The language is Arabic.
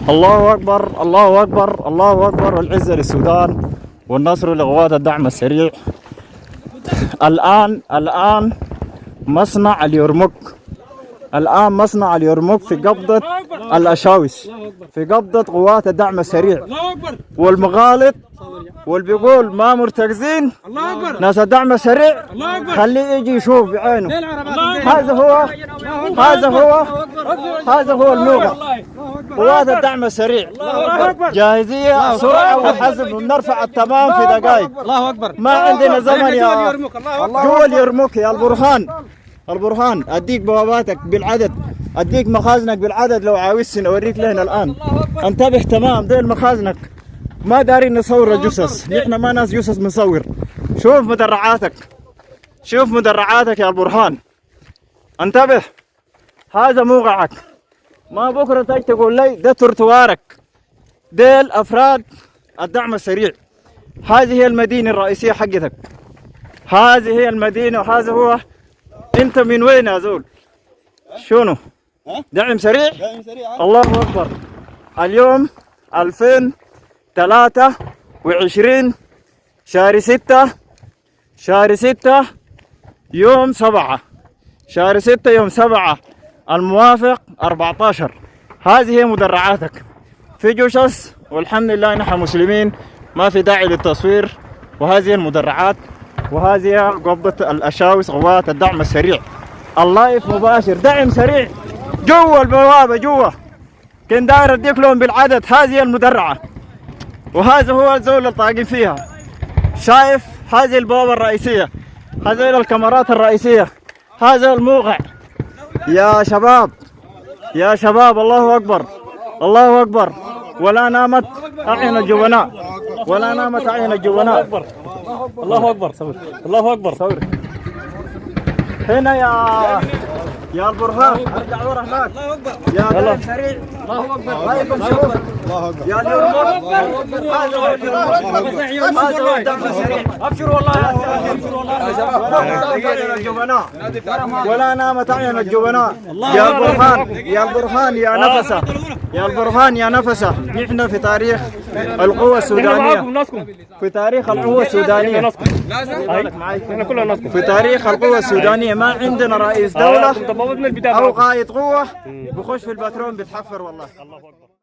الله أكبر الله أكبر الله أكبر، والعزة للسودان والنصر لقوات الدعم السريع. الآن مصنع اليرموك، الآن مصنع اليرموك في قبضة الأشاوس، في قبضة قوات الدعم السريع والمغالط، والبيقول ما مرتكزين ناس الدعم السريع خليه يجي يشوف بعينه. هذا هو الموقع. قوات الدعم السريع جاهزية سرعة وحزم، ونرفع التمام في دقائق. الله اكبر. ما عندنا زمن يا جوا اليرموك. يا البرهان اديك بواباتك بالعدد، اديك مخازنك بالعدد لو عاوزني اوريك لهنا الان. انتبه تمام، ديل مخازنك. ما دارين نصور الجثث، نحن ما ناس جثث بنصور. شوف مدرعاتك، شوف مدرعاتك يا البرهان. انتبه، هذا موقعك. ما بكره تجي تقول لي ده ترتوارك. ديل افراد الدعم السريع. هذه هي المدينه الرئيسيه حقتك، هذه هي المدينه، وهذا هو. انت من وين يا زول؟ شنو؟ دعم سريع؟ الله اكبر. اليوم 2023 شهر 6 يوم 7 شهر 6 يوم 7 الموافق 14. هذه هي مدرعاتك. في جثث والحمد لله نحن مسلمين، ما في داعي للتصوير. وهذه المدرعات، وهذه قبضة الأشاوس قوات الدعم السريع. اللايف مباشر، دعم سريع جوا البوابة جوا. كان داير اديك لهم بالعدد. هذه المدرعة، وهذا هو الزول الطاقم فيها. شايف هذه البوابة الرئيسية، هذه الكاميرات الرئيسية، هذا الموقع. يا شباب يا شباب، الله أكبر الله أكبر. ولا نامت أعين الجبناء، ولا نامت أعين الجبناء. الله اكبر. صور. الله اكبر. صور هنا يا البرهان. ارجع ورا هناك. الله اكبر. يا دعم سريع. الله اكبر. الله اكبر. يا اليرموك. هذا هو الدعم السريع. ابشروا والله يا الجبناء، ولا نامت اعين الجبناء. يا البرهان يا نفسه، يا البرهان يا نفسه. نحن في تاريخ القوة السودانية، في تاريخ القوة السودانية، في تاريخ القوة السودانية ما عندنا رئيس دولة أو قائد قوة بخش في البترول بتحفر والله.